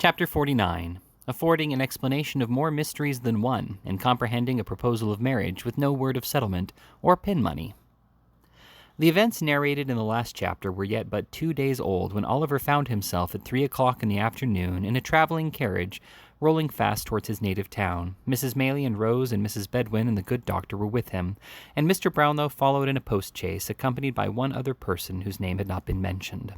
Chapter 49, affording an explanation of more mysteries than one, and comprehending a proposal of marriage with no word of settlement or pin money. The events narrated in the last chapter were yet but 2 days old when Oliver found himself at 3 o'clock in the afternoon in a traveling carriage, rolling fast towards his native town. Mrs. Maylie and Rose and Mrs. Bedwin and the good doctor were with him, and Mr. Brownlow followed in a post-chaise, accompanied by one other person whose name had not been mentioned.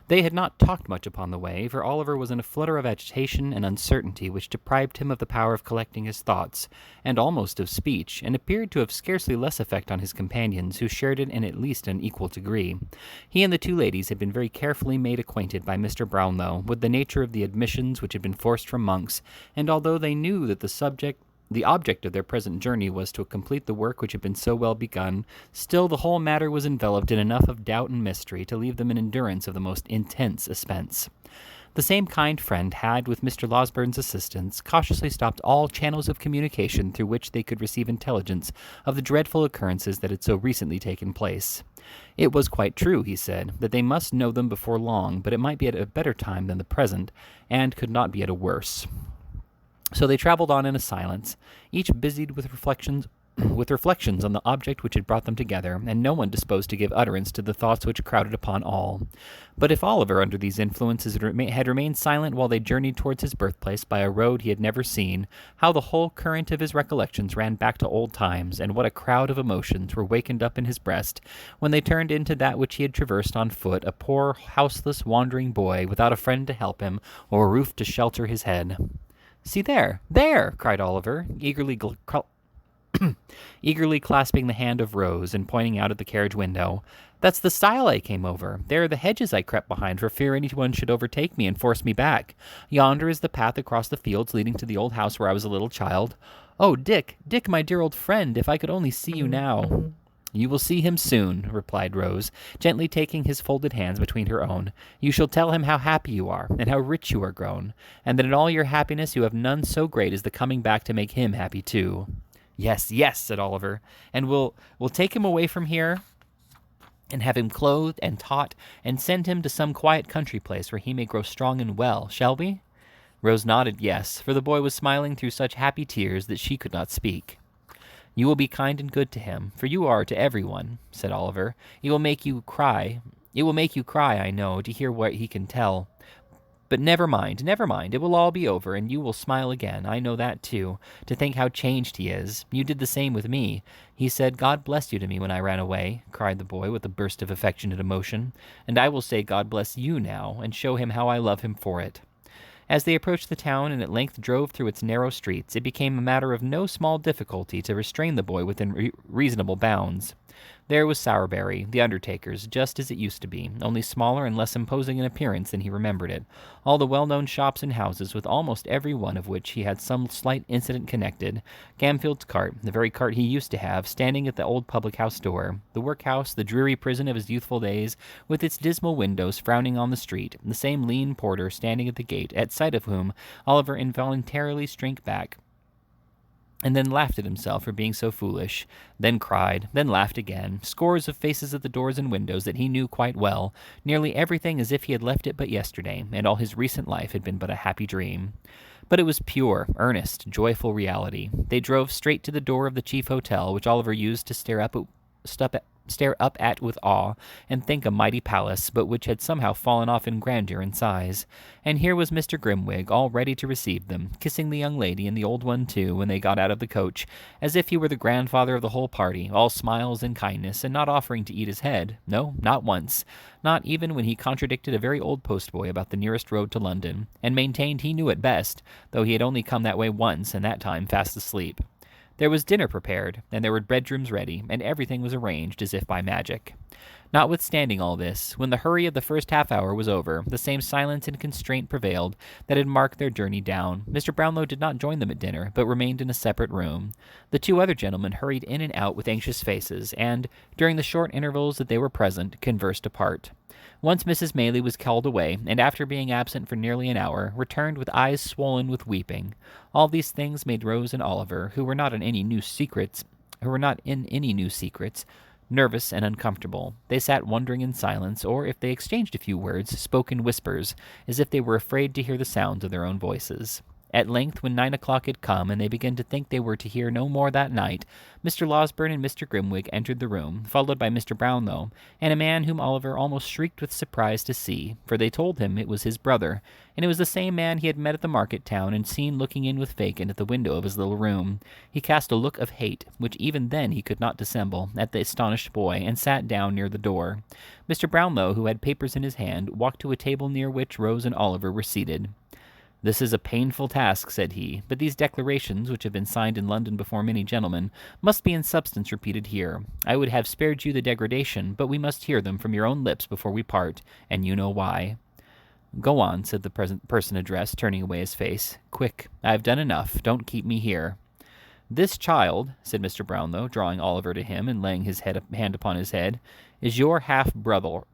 They had not talked much upon the way, for Oliver was in a flutter of agitation and uncertainty which deprived him of the power of collecting his thoughts, and almost of speech, and appeared to have scarcely less effect on his companions, who shared it in at least an equal degree. He and the two ladies had been very carefully made acquainted by Mr. Brownlow with the nature of the admissions which had been forced from monks, and although they knew that the object of their present journey was to complete the work which had been so well begun, still the whole matter was enveloped in enough of doubt and mystery to leave them in endurance of the most intense suspense. The same kind friend had, with Mr. Losburn's assistance, cautiously stopped all channels of communication through which they could receive intelligence of the dreadful occurrences that had so recently taken place. It was quite true, he said, that they must know them before long, but it might be at a better time than the present, and could not be at a worse. So they traveled on in a silence, each busied with reflections on the object which had brought them together, and no one disposed to give utterance to the thoughts which crowded upon all. But if Oliver, under these influences, had remained silent while they journeyed towards his birthplace by a road he had never seen, how the whole current of his recollections ran back to old times, and what a crowd of emotions were wakened up in his breast when they turned into that which he had traversed on foot, a poor, houseless, wandering boy, without a friend to help him, or a roof to shelter his head. "See there, there!" cried Oliver, eagerly clasping the hand of Rose and pointing out at the carriage window. "That's the stile I came over. There are the hedges I crept behind for fear anyone should overtake me and force me back. Yonder is the path across the fields leading to the old house where I was a little child. Oh, Dick, Dick, my dear old friend, if I could only see you now!" "You will see him soon," replied Rose, gently taking his folded hands between her own. "You shall tell him how happy you are, and how rich you are grown, and that in all your happiness you have none so great as the coming back to make him happy too." "Yes, yes," said Oliver, "and we'll take him away from here, and have him clothed and taught, and send him to some quiet country place where he may grow strong and well, shall we?" Rose nodded yes, for the boy was smiling through such happy tears that she could not speak. "You will be kind and good to him, for you are to everyone," said Oliver. It will make you cry, I know, to hear what he can tell. But never mind, it will all be over, and you will smile again. I know that, too, to think how changed he is. You did the same with me. He said, 'God bless you' to me when I ran away," cried the boy with a burst of affectionate emotion. "And I will say 'God bless you' now, and show him how I love him for it." As they approached the town and at length drove through its narrow streets, it became a matter of no small difficulty to restrain the boy within reasonable bounds. There was Sowerberry, the undertaker's, just as it used to be, only smaller and less imposing in appearance than he remembered it. All the well-known shops and houses, with almost every one of which he had some slight incident connected. Gamfield's cart, the very cart he used to have, standing at the old public-house door. The workhouse, the dreary prison of his youthful days, with its dismal windows frowning on the street. The same lean porter standing at the gate, at sight of whom Oliver involuntarily shrank back, and then laughed at himself for being so foolish, then cried, then laughed again. Scores of faces at the doors and windows that he knew quite well, nearly everything as if he had left it but yesterday, and all his recent life had been but a happy dream. But it was pure, earnest, joyful reality. They drove straight to the door of the chief hotel, which Oliver used to stare up at with awe, and think a mighty palace, but which had somehow fallen off in grandeur and size. And here was Mr. Grimwig, all ready to receive them, kissing the young lady and the old one too when they got out of the coach, as if he were the grandfather of the whole party, all smiles and kindness, and not offering to eat his head. No, not once. Not even when he contradicted a very old postboy about the nearest road to London, and maintained he knew it best, though he had only come that way once, and that time fast asleep. There was dinner prepared, and there were bedrooms ready, and everything was arranged as if by magic. Notwithstanding all this, when the hurry of the first half-hour was over, the same silence and constraint prevailed that had marked their journey down. Mr. Brownlow did not join them at dinner, but remained in a separate room. The two other gentlemen hurried in and out with anxious faces, and, during the short intervals that they were present, conversed apart. Once Mrs. Maylie was called away, and after being absent for nearly an hour, returned with eyes swollen with weeping. All these things made Rose and Oliver, who were not in any new secrets, Nervous and uncomfortable, they sat wondering in silence, or if they exchanged a few words, spoke in whispers, as if they were afraid to hear the sounds of their own voices. At length, when 9 o'clock had come, and they began to think they were to hear no more that night, Mr. Losberne and Mr. Grimwig entered the room, followed by Mr. Brownlow, and a man whom Oliver almost shrieked with surprise to see, for they told him it was his brother, and it was the same man he had met at the market town and seen looking in with Fagin at the window of his little room. He cast a look of hate, which even then he could not dissemble, at the astonished boy, and sat down near the door. Mr. Brownlow, who had papers in his hand, walked to a table near which Rose and Oliver were seated. "This is a painful task," said he, "but these declarations, which have been signed in London before many gentlemen, must be in substance repeated here. I would have spared you the degradation, but we must hear them from your own lips before we part, and you know why." "Go on," said the person addressed, turning away his face. "Quick, I have done enough. Don't keep me here." "This child," said Mr. Brownlow, drawing Oliver to him and laying his hand upon his head, is your half-brother.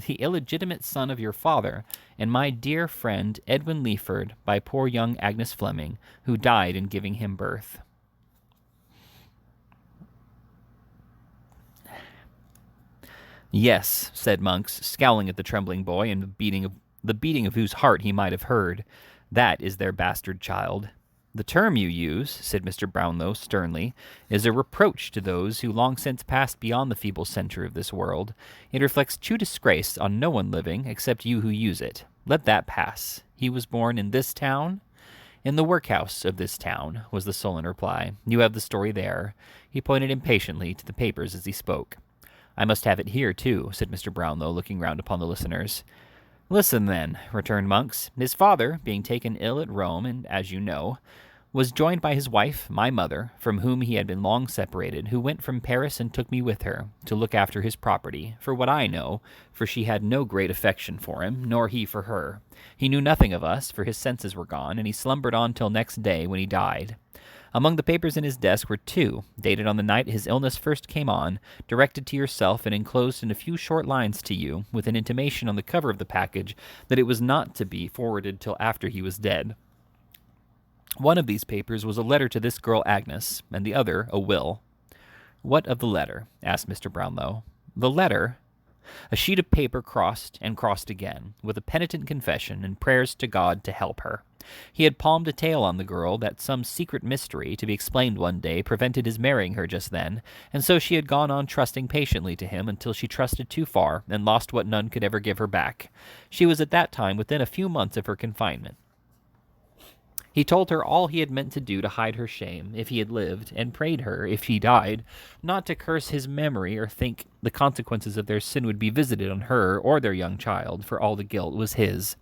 The illegitimate son of your father, and my dear friend Edwin Leaford, by poor young Agnes Fleming, who died in giving him birth." "Yes," said Monks, scowling at the trembling boy, and the beating of whose heart he might have heard, "that is their bastard child." "The term you use," said Mr. Brownlow sternly, "is a reproach to those who long since passed beyond the feeble center of this world. It reflects true disgrace on no one living, except you who use it. Let that pass. He was born in this town?" "In the workhouse of this town," was the sullen reply. "You have the story there." He pointed impatiently to the papers as he spoke. "I must have it here, too," said Mr. Brownlow, looking round upon the listeners. "Listen, then," returned Monks. "His father, being taken ill at Rome, and, as you know, was joined by his wife, my mother, from whom he had been long separated, who went from Paris and took me with her, to look after his property, for what I know, for she had no great affection for him, nor he for her. He knew nothing of us, for his senses were gone, and he slumbered on till next day, when he died. Among the papers in his desk were two, dated on the night his illness first came on, directed to yourself and enclosed in a few short lines to you, with an intimation on the cover of the package that it was not to be forwarded till after he was dead. One of these papers was a letter to this girl Agnes, and the other a will." "What of the letter?" asked Mr. Brownlow. "The letter? A sheet of paper crossed and crossed again, with a penitent confession and prayers to God to help her. He had palmed a tale on the girl that some secret mystery, to be explained one day, prevented his marrying her just then, and so she had gone on trusting patiently to him until she trusted too far and lost what none could ever give her back. She was at that time within a few months of her confinement. He told her all he had meant to do to hide her shame, if he had lived, and prayed her, if he died, not to curse his memory or think the consequences of their sin would be visited on her or their young child, for all the guilt was his.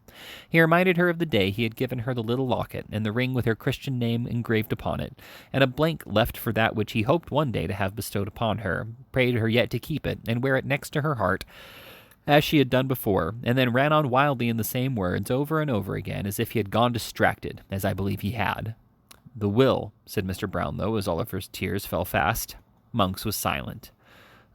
He reminded her of the day he had given her the little locket, and the ring with her Christian name engraved upon it, and a blank left for that which he hoped one day to have bestowed upon her, prayed her yet to keep it, and wear it next to her heart, as she had done before, and then ran on wildly in the same words over and over again, as if he had gone distracted, as I believe he had." "The will," said Mr. Brownlow, as Oliver's tears fell fast. Monks was silent.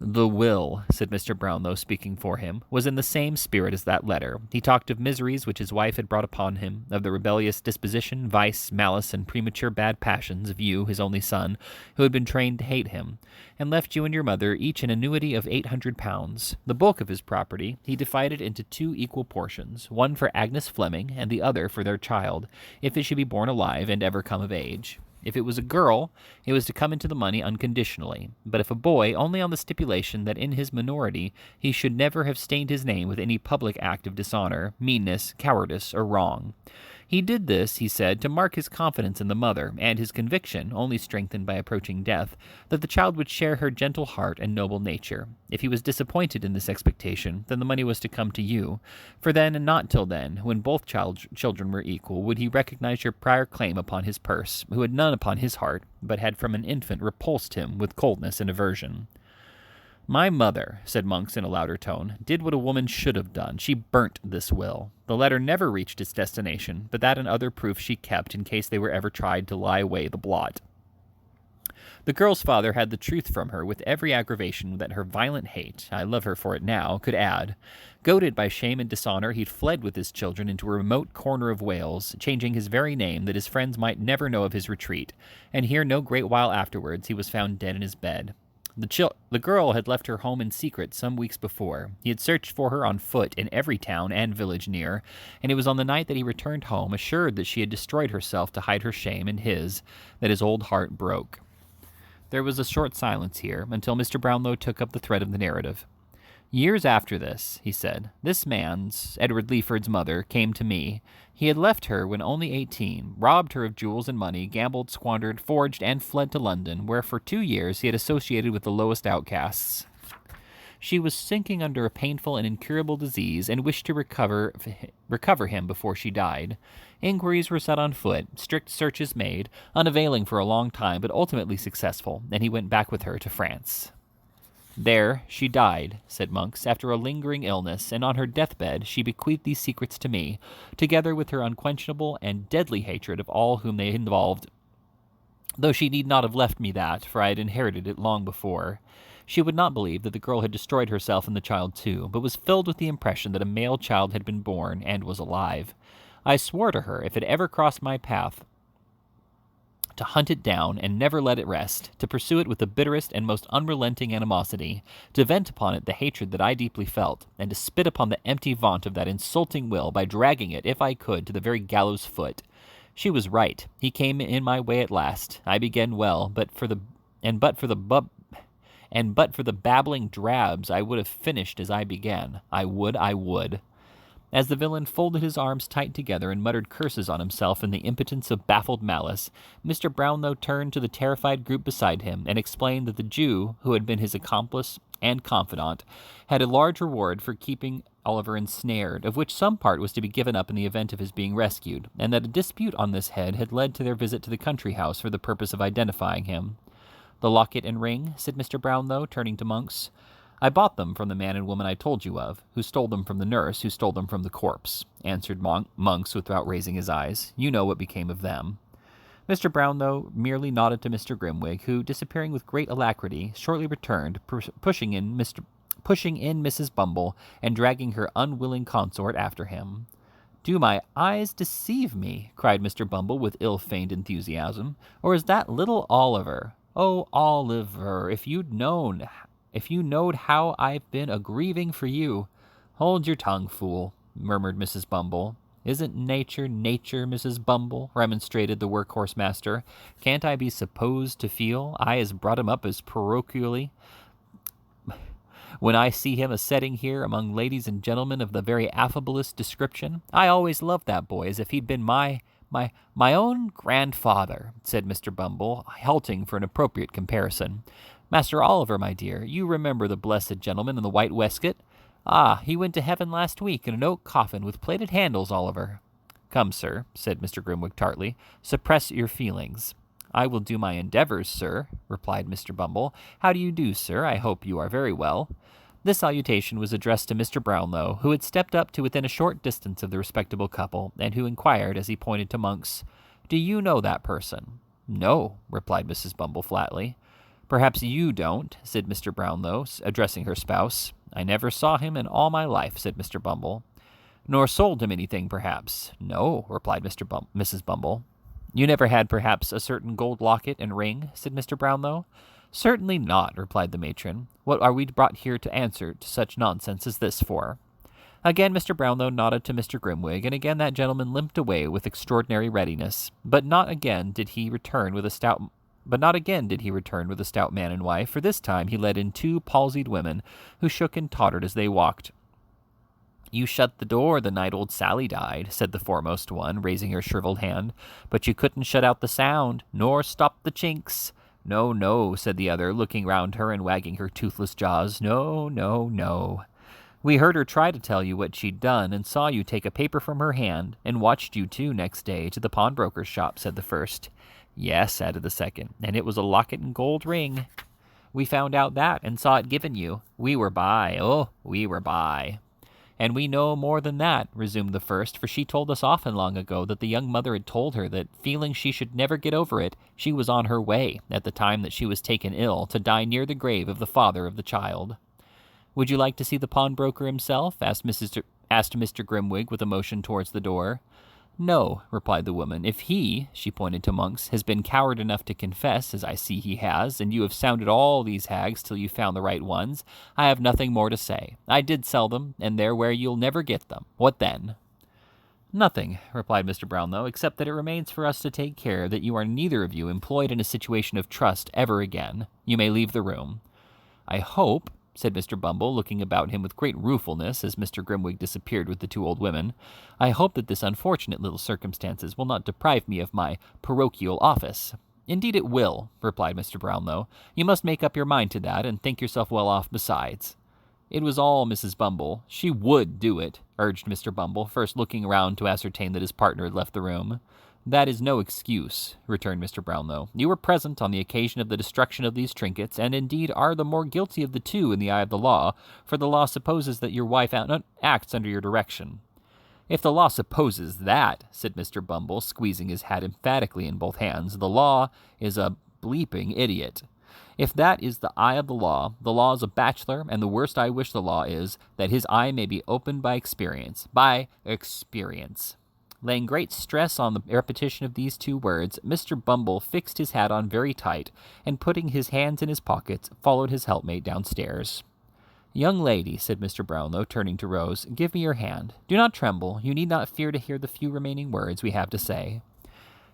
"The will," said Mr. Brownlow, speaking for him, "was in the same spirit as that letter. He talked of miseries which his wife had brought upon him, of the rebellious disposition, vice, malice, and premature bad passions of you, his only son, who had been trained to hate him, and left you and your mother each an annuity of £800. The bulk of his property he divided into two equal portions, one for Agnes Fleming and the other for their child, if it should be born alive and ever come of age. If it was a girl, it was to come into the money unconditionally, but if a boy, only on the stipulation that in his minority he should never have stained his name with any public act of dishonor, meanness, cowardice, or wrong. He did this, he said, to mark his confidence in the mother, and his conviction, only strengthened by approaching death, that the child would share her gentle heart and noble nature. If he was disappointed in this expectation, then the money was to come to you, for then and not till then, when both children were equal, would he recognize your prior claim upon his purse, who had none upon his heart, but had from an infant repulsed him with coldness and aversion. "My mother," said Monks in a louder tone, "did what a woman should have done. She burnt this will. The letter never reached its destination, but that and other proofs she kept in case they were ever tried to lie away the blot. The girl's father had the truth from her with every aggravation that her violent hate, I love her for it now, could add. Goaded by shame and dishonor, he'd fled with his children into a remote corner of Wales, changing his very name that his friends might never know of his retreat, and here no great while afterwards he was found dead in his bed. The girl had left her home in secret some weeks before. He had searched for her on foot in every town and village near, and it was on the night that he returned home, assured that she had destroyed herself to hide her shame and his, that his old heart broke. There was a short silence here, until Mr. Brownlow took up the thread of the narrative. Years after this, he said, this man's, Edward Leaford's mother, came to me. He had left her when only 18, robbed her of jewels and money, gambled, squandered, forged, and fled to London, where for 2 years he had associated with the lowest outcasts. She was sinking under a painful and incurable disease, and wished to recover him before she died. Inquiries were set on foot, strict searches made, unavailing for a long time, but ultimately successful, and he went back with her to France. There she died, said Monks, after a lingering illness, and on her deathbed she bequeathed these secrets to me, together with her unquenchable and deadly hatred of all whom they involved, though she need not have left me that, for I had inherited it long before. She would not believe that the girl had destroyed herself and the child too, but was filled with the impression that a male child had been born and was alive. I swore to her, if it ever crossed my path, to hunt it down and never let it rest, to pursue it with the bitterest and most unrelenting animosity, to vent upon it the hatred that I deeply felt, and to spit upon the empty vaunt of that insulting will by dragging it, if I could, to the very gallows foot. She was right. He came in my way at last. I began well, but for the babbling drabs, I would have finished as I began. I would. As the villain folded his arms tight together and muttered curses on himself in the impotence of baffled malice, Mr. Brownlow turned to the terrified group beside him and explained that the Jew, who had been his accomplice and confidant, had a large reward for keeping Oliver ensnared, of which some part was to be given up in the event of his being rescued, and that a dispute on this head had led to their visit to the country house for the purpose of identifying him. The locket and ring, said Mr. Brownlow, turning to Monks. I bought them from the man and woman I told you of, who stole them from the nurse, who stole them from the corpse, answered Monks without raising his eyes. You know what became of them. Mr. Brownlow merely nodded to Mr. Grimwig, who, disappearing with great alacrity, shortly returned, pushing in Mrs. Bumble and dragging her unwilling consort after him. Do my eyes deceive me? Cried Mr. Bumble with ill-feigned enthusiasm. Or is that little Oliver? Oh, Oliver, if you knowed how I've been a-grieving for you. Hold your tongue, fool, murmured Mrs. Bumble. Isn't nature, Mrs. Bumble? Remonstrated the workhorse master. Can't I be supposed to feel, I as brought him up as parochially, when I see him a-setting here among ladies and gentlemen of the very affablest description? I always loved that boy as if he'd been my own grandfather, said Mr. Bumble, halting for an appropriate comparison. Master Oliver, my dear, you remember the blessed gentleman in the white waistcoat? Ah, he went to heaven last week in an oak coffin with plated handles, Oliver. Come, sir, said Mr. Grimwig tartly, suppress your feelings. I will do my endeavors, sir, replied Mr. Bumble. How do you do, sir? I hope you are very well. This salutation was addressed to Mr. Brownlow, who had stepped up to within a short distance of the respectable couple, and who inquired, as he pointed to Monks, Do you know that person? No, replied Mrs. Bumble flatly. Perhaps you don't, said Mr. Brownlow, addressing her spouse. I never saw him in all my life, said Mr. Bumble. Nor sold him anything, perhaps? No, replied Mrs. Bumble. You never had, perhaps, a certain gold locket and ring, said Mr. Brownlow. Certainly not, replied the matron. What are we brought here to answer to such nonsense as this for? Again Mr. Brownlow nodded to Mr. Grimwig, and again that gentleman limped away with extraordinary readiness. But not again did he return with a stout man and wife, for this time he led in 2 palsied women, who shook and tottered as they walked. You shut the door the night old Sally died, said the foremost one, raising her shriveled hand, but you couldn't shut out the sound, nor stop the chinks. No, no, said the other, looking round her and wagging her toothless jaws. No, no, no. We heard her try to tell you what she'd done, and saw you take a paper from her hand, and watched you, too, next day, to the pawnbroker's shop, said the first. Yes, added the second, and it was a locket and gold ring. We found out that, and saw it given you. We were by. "And we know more than that," resumed the first, "for she told us often long ago that the young mother had told her that, feeling she should never get over it, she was on her way, at the time that she was taken ill, to die near the grave of the father of the child." "Would you like to see the pawnbroker himself?" asked Mr. Grimwig with a motion towards the door. "No," replied the woman. "If he," she pointed to Monks, "has been coward enough to confess, as I see he has, and you have sounded all these hags till you found the right ones, I have nothing more to say. I did sell them, and they're where you'll never get them. What then?" "Nothing," replied Mr. Brownlow, "except that it remains for us to take care that you are neither of you employed in a situation of trust ever again. You may leave the room." "I hope," said Mr. Bumble, looking about him with great ruefulness as Mr. Grimwig disappeared with the two old women, "I hope that this unfortunate little circumstances will not deprive me of my parochial office." "Indeed it will," replied Mr. Brownlow. "You must make up your mind to that, and think yourself well off besides." "It was all Mrs. Bumble. She would do it," urged Mr. Bumble, first looking around to ascertain that his partner had left the room. "That is no excuse," returned Mr. Brownlow. "You were present on the occasion of the destruction of these trinkets, and indeed are the more guilty of the two in the eye of the law, for the law supposes that your wife acts under your direction." "If the law supposes that," said Mr. Bumble, squeezing his hat emphatically in both hands, "the law is a bleeping idiot. If that is the eye of the law is a bachelor, and the worst I wish the law is, that his eye may be opened by experience. By experience." Laying great stress on the repetition of these two words, Mr. Bumble fixed his hat on very tight, and putting his hands in his pockets, followed his helpmate downstairs. "Young lady," said Mr. Brownlow, turning to Rose, "give me your hand. Do not tremble. You need not fear to hear the few remaining words we have to say."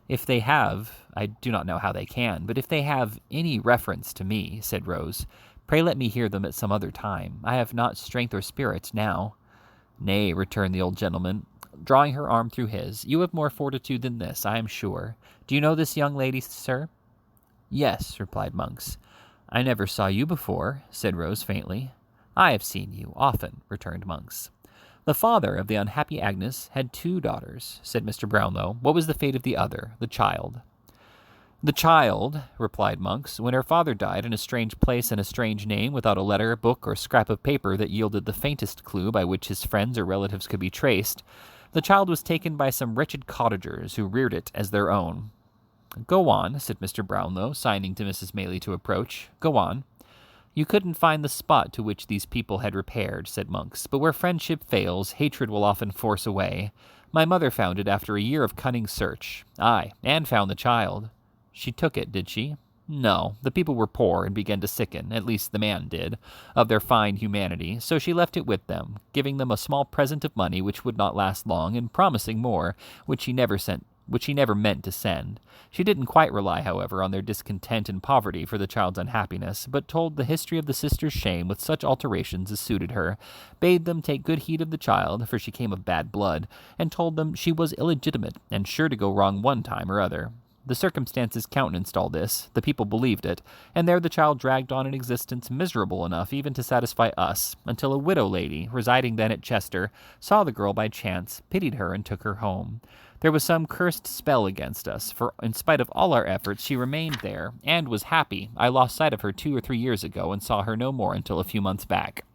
"If they have, I do not know how they can, but if they have any reference to me," said Rose, "pray let me hear them at some other time. I have not strength or spirits now." "Nay," returned the old gentleman, drawing her arm through his, "you have more fortitude than this, I am sure. Do you know this young lady, sir?" "Yes," replied Monks. "I never saw you before," said Rose faintly. "I have seen you often," returned Monks. "The father of the unhappy Agnes had 2 daughters," said Mr. Brownlow. "What was the fate of the other, the child?" "The child," replied Monks, "when her father died in a strange place and a strange name, without a letter, book, or scrap of paper that yielded the faintest clue by which his friends or relatives could be traced, the child was taken by some wretched cottagers who reared it as their own." "Go on," said Mr. Brownlow, signing to Mrs. Maylie to approach. "Go on." "You couldn't find the spot to which these people had repaired," said Monks, "but where friendship fails, hatred will often force a way. My mother found it after a year of cunning search. Aye, and found the child." "She took it, did she?" "No, the people were poor and began to sicken, at least the man did, of their fine humanity, so she left it with them, giving them a small present of money which would not last long, and promising more, which she never meant to send. She didn't quite rely, however, on their discontent and poverty for the child's unhappiness, but told the history of the sister's shame with such alterations as suited her, bade them take good heed of the child, for she came of bad blood, and told them she was illegitimate, and sure to go wrong one time or other. The circumstances countenanced all this, the people believed it, and there the child dragged on an existence miserable enough even to satisfy us, until a widow lady, residing then at Chester, saw the girl by chance, pitied her, and took her home. There was some cursed spell against us, for in spite of all our efforts she remained there, and was happy. I lost sight of her 2 or 3 years ago, and saw her no more until a few months back."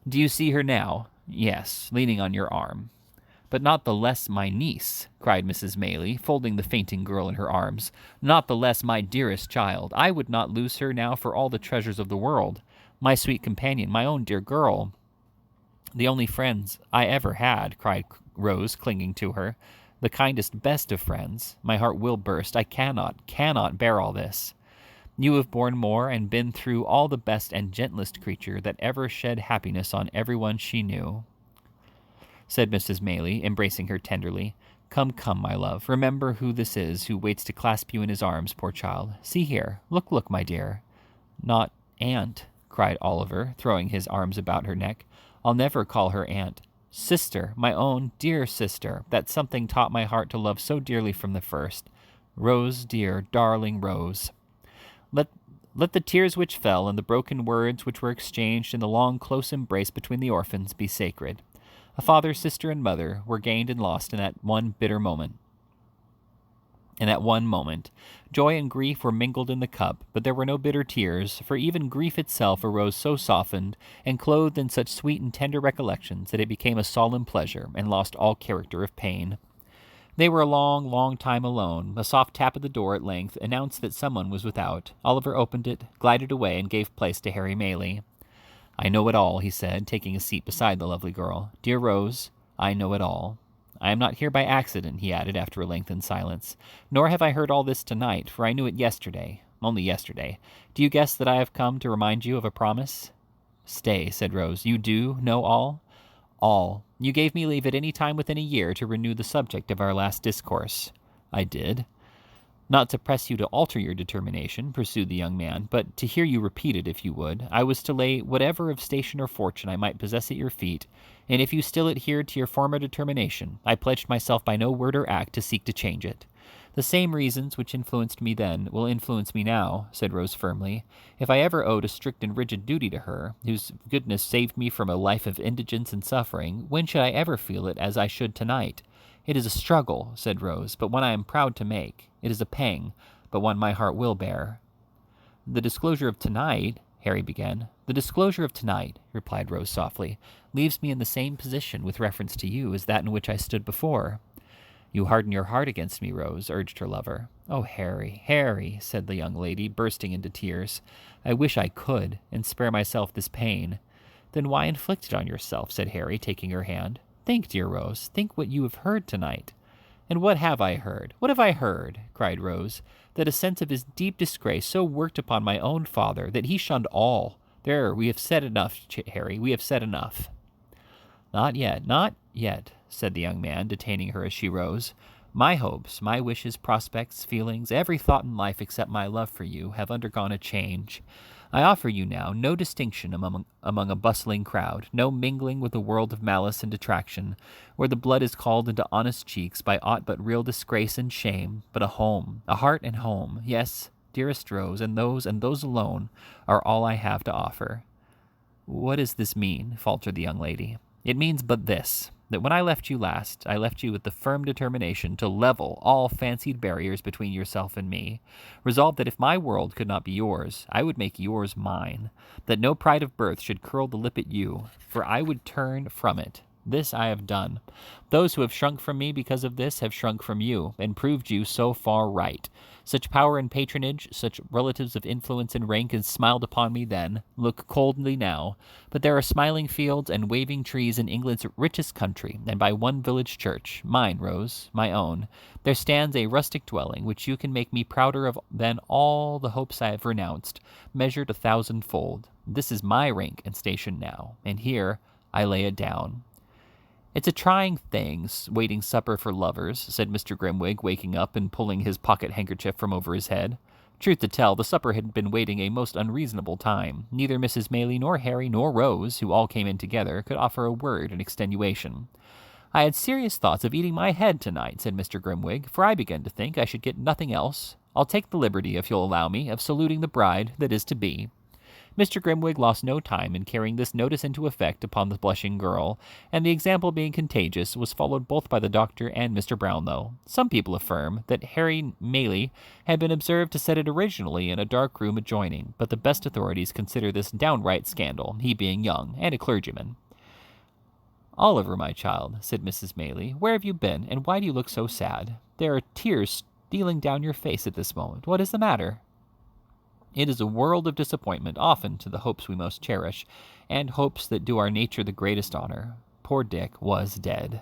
"Do you see her now?" "Yes, leaning on your arm." "But not the less my niece," cried Mrs. Maylie, folding the fainting girl in her arms. "Not the less my dearest child. I would not lose her now for all the treasures of the world. My sweet companion, my own dear girl." "The only friends I ever had," cried Rose, clinging to her. "The kindest, best of friends. My heart will burst. I cannot bear all this." "You have borne more and been through all the best and gentlest creature that ever shed happiness on everyone she knew," said Mrs. Maylie, embracing her tenderly. "Come, come, my love, remember who this is who waits to clasp you in his arms, poor child. See here, look, my dear." "Not aunt," cried Oliver, throwing his arms about her neck. "I'll never call her aunt. Sister, my own dear sister, that something taught my heart to love so dearly from the first. Rose, dear, darling Rose." Let the tears which fell and the broken words which were exchanged in the long, close embrace between the orphans be sacred. A father, sister, and mother were gained and lost in that one bitter moment. In that one moment, joy and grief were mingled in the cup, but there were no bitter tears, for even grief itself arose so softened and clothed in such sweet and tender recollections that it became a solemn pleasure and lost all character of pain. They were a long, long time alone. A soft tap at the door at length announced that someone was without. Oliver opened it, glided away, and gave place to Harry Maylie. "I know it all," he said, taking a seat beside the lovely girl. "Dear Rose, I know it all. I am not here by accident," he added after a lengthened silence. "Nor have I heard all this tonight, for I knew it yesterday. Only yesterday. Do you guess that I have come to remind you of a promise?" "Stay," said Rose. "You do know all?" "All. You gave me leave at any time within a year to renew the subject of our last discourse." "I did." "Not to press you to alter your determination," pursued the young man, "but to hear you repeat it, if you would. I was to lay whatever of station or fortune I might possess at your feet, and if you still adhered to your former determination, I pledged myself by no word or act to seek to change it. The same reasons which influenced me then will influence me now," said Rose firmly. "If I ever owed a strict and rigid duty to her, whose goodness saved me from a life of indigence and suffering, when should I ever feel it as I should tonight? It is a struggle," said Rose, "but one I am proud to make. It is a pang, but one my heart will bear." "The disclosure of tonight," Harry began. "The disclosure of tonight," replied Rose softly, "leaves me in the same position with reference to you as that in which I stood before." "You harden your heart against me, Rose," urged her lover. "Oh, Harry, Harry," said the young lady, bursting into tears. "I wish I could, and spare myself this pain." "Then why inflict it on yourself?" said Harry, taking her hand. "Think, dear Rose, think what you have heard tonight." "And what have I heard? What have I heard?" cried Rose. "That a sense of his deep disgrace so worked upon my own father that he shunned all. There, we have said enough, Harry, we have said enough." Not yet," said the young man, detaining her as she rose. "My hopes, my wishes, prospects, feelings, every thought in life except my love for you, have undergone a change. I offer you now no distinction among a bustling crowd, no mingling with a world of malice and detraction, where the blood is called into honest cheeks by aught but real disgrace and shame, but a home, a heart and home, yes, dearest Rose, and those alone, are all I have to offer." "What does this mean?" faltered the young lady. "It means but this, that when I left you last, I left you with the firm determination to level all fancied barriers between yourself and me, resolved that if my world could not be yours, I would make yours mine, that no pride of birth should curl the lip at you, for I would turn from it. This I have done. Those who have shrunk from me because of this have shrunk from you, and proved you so far right. Such power and patronage, such relatives of influence and rank as smiled upon me then, look coldly now. But there are smiling fields and waving trees in England's richest country, and by one village church, mine, Rose, my own, there stands a rustic dwelling, which you can make me prouder of than all the hopes I have renounced, measured 1,000-fold. This is my rank and station now, and here I lay it down. "It's a trying thing, waiting supper for lovers," said Mr. Grimwig, waking up and pulling his pocket-handkerchief from over his head. Truth to tell, the supper had been waiting a most unreasonable time. Neither Mrs. Maylie nor Harry nor Rose, who all came in together, could offer a word in extenuation. "I had serious thoughts of eating my head tonight," said Mr. Grimwig, "for I began to think I should get nothing else. I'll take the liberty, if you'll allow me, of saluting the bride that is to be." Mr. Grimwig lost no time in carrying this notice into effect upon the blushing girl, and the example being contagious, was followed both by the doctor and Mr. Brownlow. Some people affirm that Harry Maylie had been observed to set it originally in a dark room adjoining, but the best authorities consider this downright scandal, he being young and a clergyman. "Oliver, my child," said Mrs. Maylie, "where have you been, and why do you look so sad? There are tears stealing down your face at this moment. What is the matter?" "It is a world of disappointment, often to the hopes we most cherish, and hopes that do our nature the greatest honor. Poor Dick was dead."